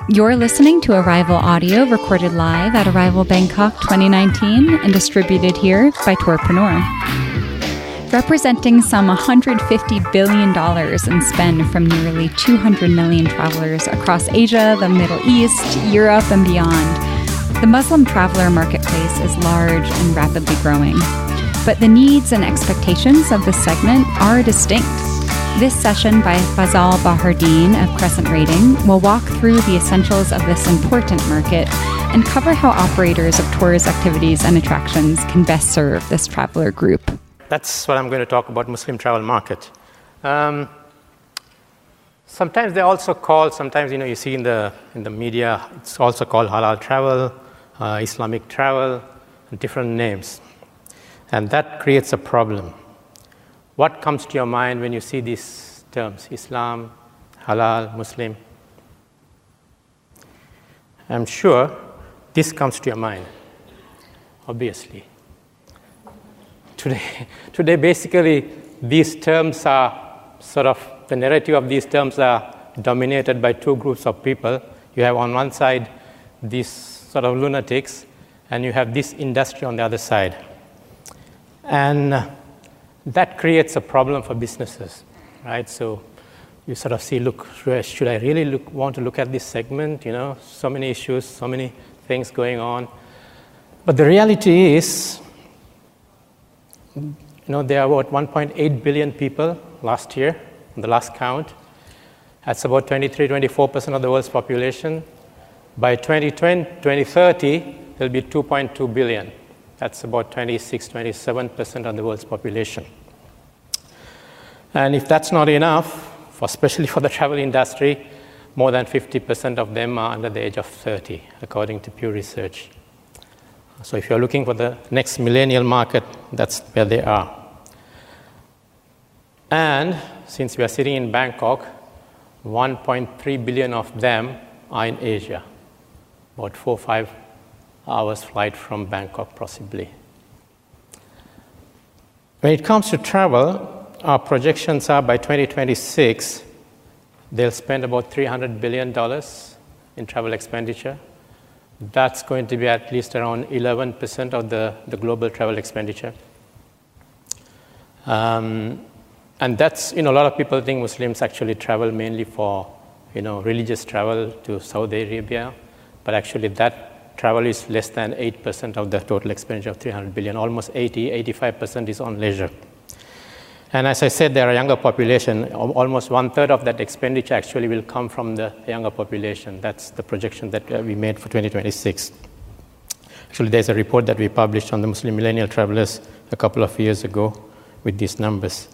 You're listening to Arival Audio recorded live at Arival Bangkok 2019 and distributed here by Tourpreneur. Representing some $150 billion in spend from nearly 200 million travelers across Asia, the Middle East, Europe, and beyond, the Muslim traveler marketplace is large and rapidly growing. But the needs and expectations of this segment are distinct. This session by Fazal Bahardeen of Crescent Rating will walk through the essentials of this important market and cover how operators of tours, activities, and attractions can best serve this traveler group. That's what I'm going to talk about, Muslim travel market. Sometimes they also call, you see in the media, it's also called halal travel, Islamic travel, and different names. And that creates a problem. What comes to your mind when you see these terms, Islam, halal, Muslim? I'm sure this comes to your mind, obviously. Today, basically, these terms are the narrative of these terms are dominated by two groups of people. You have on one side these sort of lunatics, and you have this industry on the other side. And that creates a problem for businesses, right? So you sort of see, look, should I really want to look at this segment? So many issues, so many things going on. But the reality is, there are about 1.8 billion people last year, on the last count. That's about 24% of the world's population. By 2030, there'll be 2.2 billion. That's about 27% of the world's population. And if that's not enough, especially for the travel industry, more than 50% of them are under the age of 30, according to Pew Research. So if you're looking for the next millennial market, that's where they are. And since we are sitting in Bangkok, 1.3 billion of them are in Asia, about 4-5 hours flight from Bangkok, possibly. When it comes to travel, our projections are by 2026, they'll spend about $300 billion in travel expenditure. That's going to be at least around 11% of the global travel expenditure. And that's, a lot of people think Muslims actually travel mainly for, religious travel to Saudi Arabia. But actually that travel is less than 8% of the total expenditure of $300 billion. Almost 85% is on leisure. And as I said, there are a younger population. Almost one-third of that expenditure actually will come from the younger population. That's the projection that we made for 2026. Actually, there's a report that we published on the Muslim millennial travelers a couple of years ago with these numbers.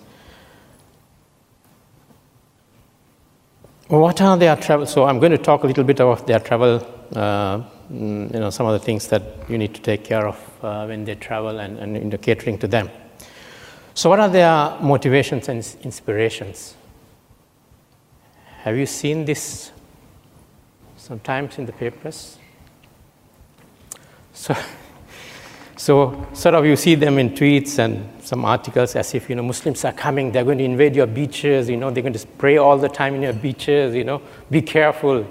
What are their travel? So I'm going to talk a little bit about their travel, some of the things that you need to take care of when they travel and in the catering to them. So what are their motivations and inspirations? Have you seen this sometimes in the papers? So sort of you see them in tweets and some articles as if, Muslims are coming, they're going to invade your beaches, they're going to spray all the time in your beaches, be careful.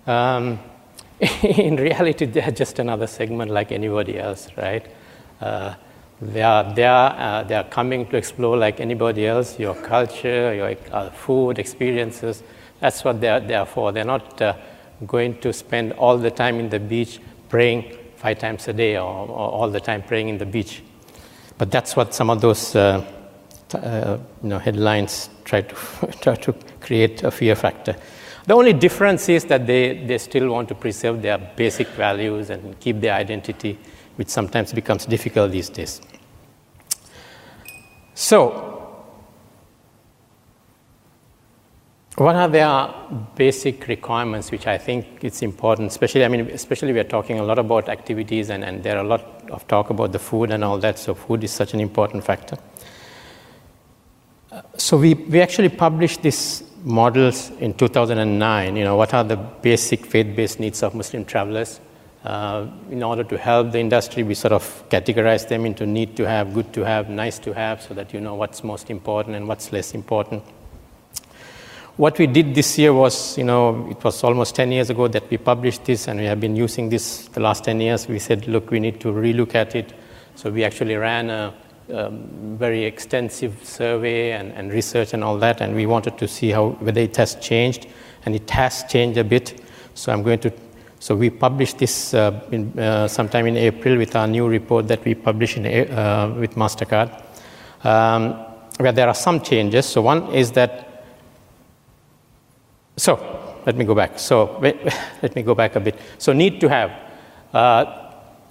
In reality, they're just another segment like anybody else, right? They are coming to explore like anybody else, your culture, your food, experiences. That's what they are for. They're not going to spend all the time in the beach praying 5 times a day or all the time praying in the beach. But that's what some of those headlines try to create a fear factor. The only difference is that they still want to preserve their basic values and keep their identity, which sometimes becomes difficult these days. So, what are their basic requirements, which I think it's important, especially we are talking a lot about activities and there are a lot of talk about the food and all that, so food is such an important factor. So we actually published these models in 2009, what are the basic faith-based needs of Muslim travelers. In order to help the industry, we sort of categorize them into need to have, good to have, nice to have, so that you know what's most important and what's less important. What we did this year was, it was almost 10 years ago that we published this, and we have been using this the last 10 years. We said, look, we need to relook at it. So we actually ran a very extensive survey and research and all that, and we wanted to see whether it has changed, and it has changed a bit. So we published this sometime in April with our new report that we published with MasterCard, where there are some changes. So one is that, let me go back. Let me go back a bit. So need to have.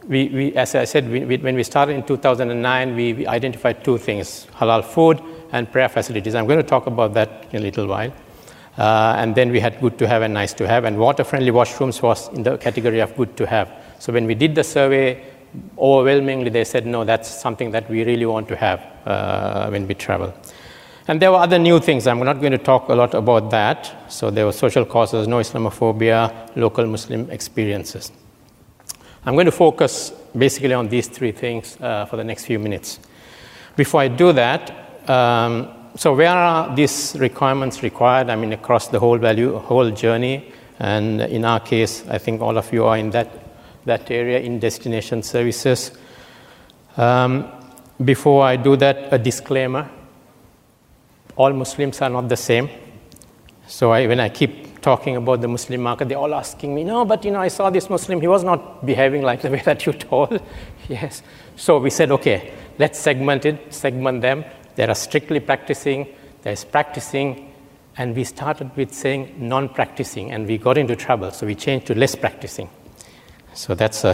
We, as I said, when we started in 2009, we identified two things: halal food and prayer facilities. I'm going to talk about that in a little while. And then we had good to have and nice to have, and water-friendly washrooms was in the category of good to have. So when we did the survey, overwhelmingly they said, no, that's something that we really want to have when we travel. And there were other new things. I'm not going to talk a lot about that. So there were social causes, no Islamophobia, local Muslim experiences. I'm going to focus basically on these three things for the next few minutes. Before I do that, so where are these requirements required? I mean, across the whole journey. And in our case, I think all of you are in that area, in destination services. Before I do that, a disclaimer. All Muslims are not the same. So when I keep talking about the Muslim market, they're all asking me, no, but I saw this Muslim, he was not behaving like the way that you told. Yes. So we said, okay, let's segment them. There are strictly practicing, there's practicing, and we started with saying non-practicing, and we got into trouble, so we changed to less practicing. So that's,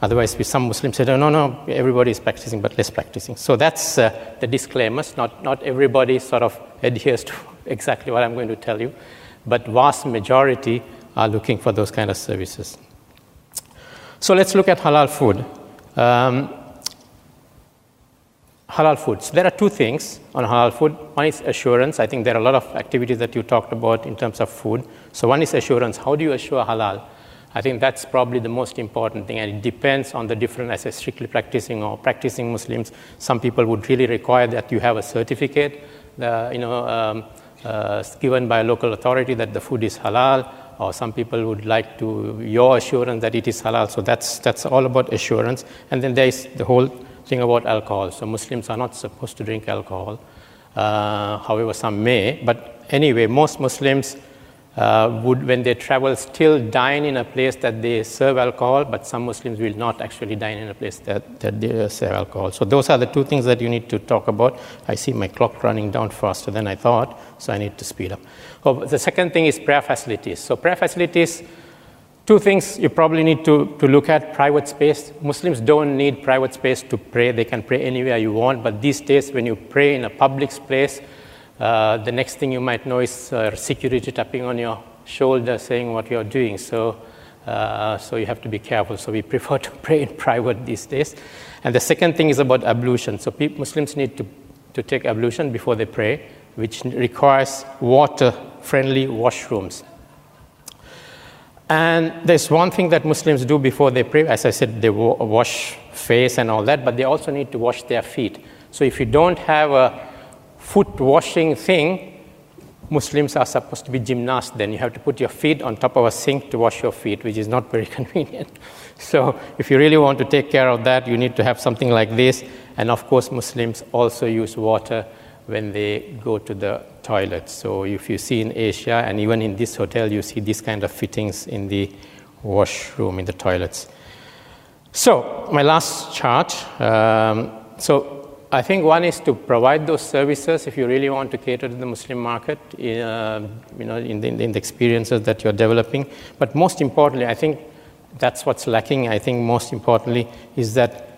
otherwise some Muslims said, oh, no, everybody is practicing, but less practicing. So that's the disclaimers. Not everybody sort of adheres to exactly what I'm going to tell you, but vast majority are looking for those kind of services. So let's look at halal food. Halal food. So there are two things on halal food. One is assurance. I think there are a lot of activities that you talked about in terms of food. So one is assurance. How do you assure halal? I think that's probably the most important thing, and it depends on the different, as a strictly practicing or practicing Muslims. Some people would really require that you have a certificate, given by a local authority that the food is halal, or some people would like your assurance that it is halal. So that's all about assurance. And then there is the whole thing about alcohol. So Muslims are not supposed to drink alcohol. However, some may. But anyway, most Muslims would, when they travel, still dine in a place that they serve alcohol, but some Muslims will not actually dine in a place that they serve alcohol. So those are the two things that you need to talk about. I see my clock running down faster than I thought, so I need to speed up. The second thing is prayer facilities. So prayer facilities, two things you probably need to look at. Private space. Muslims don't need private space to pray. They can pray anywhere you want, but these days when you pray in a public place, the next thing you might know is security tapping on your shoulder saying what you're doing. So you have to be careful. So we prefer to pray in private these days. And the second thing is about ablution. So Muslims need to take ablution before they pray, which requires water-friendly washrooms. And there's one thing that Muslims do before they pray. As I said, they wash face and all that, but they also need to wash their feet. So if you don't have a foot washing thing, Muslims are supposed to be gymnasts. Then you have to put your feet on top of a sink to wash your feet, which is not very convenient. So if you really want to take care of that, you need to have something like this. And of course, Muslims also use water when they go to the toilet. So if you see in Asia, and even in this hotel, you see these kind of fittings in the washroom, in the toilets. So my last chart. So I think one is to provide those services if you really want to cater to the Muslim market, in the experiences that you're developing. But most importantly, I think that's what's lacking. I think most importantly is that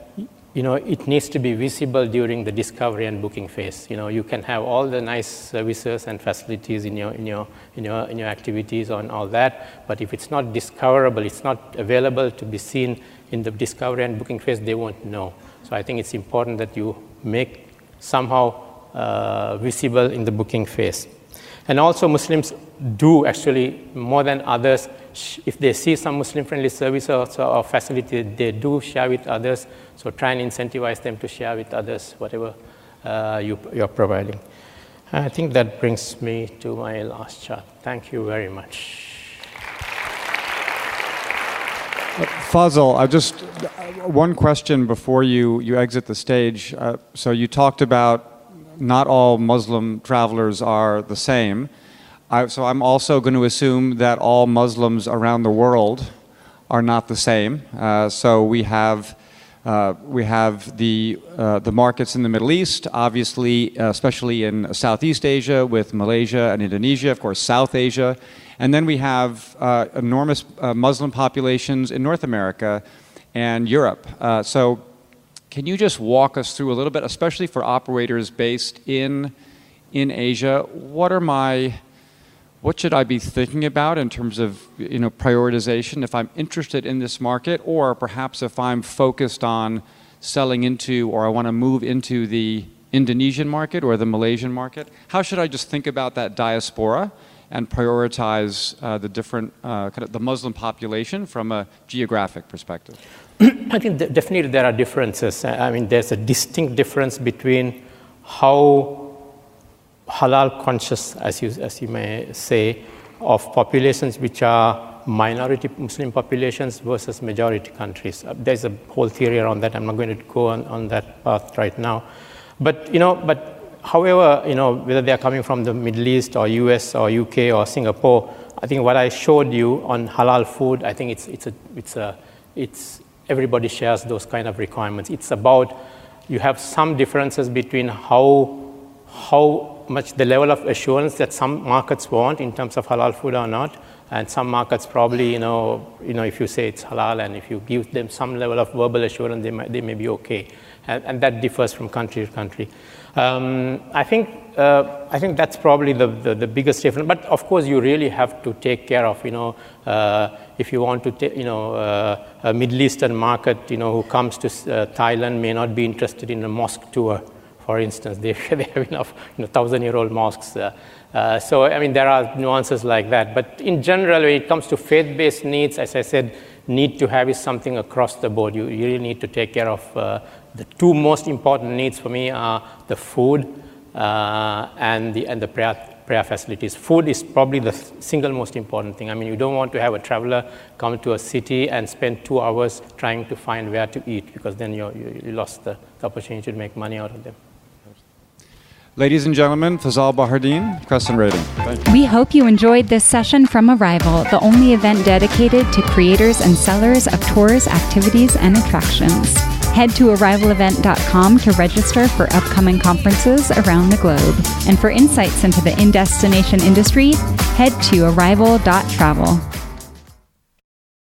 it needs to be visible during the discovery and booking phase. You can have all the nice services and facilities in your activities and all that, but if it's not discoverable, it's not available to be seen in the discovery and booking phase, they won't know. So I think it's important that you make somehow visible in the booking phase. And also Muslims do actually, more than others, if they see some Muslim-friendly service or facility, they do share with others. So try and incentivize them to share with others whatever you're providing. I think that brings me to my last chart. Thank you very much. Fazal, one question before you exit the stage. So you talked about not all Muslim travelers are the same. So I'm also going to assume that all Muslims around the world are not the same. So we have the markets in the Middle East, obviously, especially in Southeast Asia with Malaysia and Indonesia, of course, South Asia. And then we have enormous Muslim populations in North America and Europe. So can you just walk us through a little bit, especially for operators based in Asia, what should I be thinking about in terms of prioritization if I'm interested in this market, or perhaps if I'm focused on selling into, or I want to move into the Indonesian market or the Malaysian market? How should I just think about that diaspora and prioritize the different the Muslim population from a geographic perspective? I think definitely there are differences. I mean, there's a distinct difference between how halal conscious, as you may say, of populations which are minority Muslim populations versus majority countries. There's a whole theory around that. I'm not going to go on that path right now. But however, whether they are coming from the Middle East or US or UK or Singapore, I think what I showed you on halal food, I think it's everybody shares those kind of requirements. It's about, you have some differences between how much the level of assurance that some markets want in terms of halal food or not, and some markets probably, if you say it's halal and if you give them some level of verbal assurance, they may be okay, and that differs from country to country. I think that's probably the biggest difference. But of course, you really have to take care of, if you want to take, a Middle Eastern market, who comes to Thailand may not be interested in a mosque tour. For instance, they have enough 1,000-year-old mosques. So, I mean, there are nuances like that. But in general, when it comes to faith-based needs, as I said, need to have is something across the board. You really need to take care of the two most important needs for me are the food and the prayer facilities. Food is probably the single most important thing. I mean, you don't want to have a traveler come to a city and spend 2 hours trying to find where to eat, because then you lost the opportunity to make money out of them. Ladies and gentlemen, Fazal Bahardin, Crescent Rating. Thank you. We hope you enjoyed this session from Arival, the only event dedicated to creators and sellers of tours, activities, and attractions. Head to arivalevent.com to register for upcoming conferences around the globe. And for insights into the in-destination industry, head to arival.travel.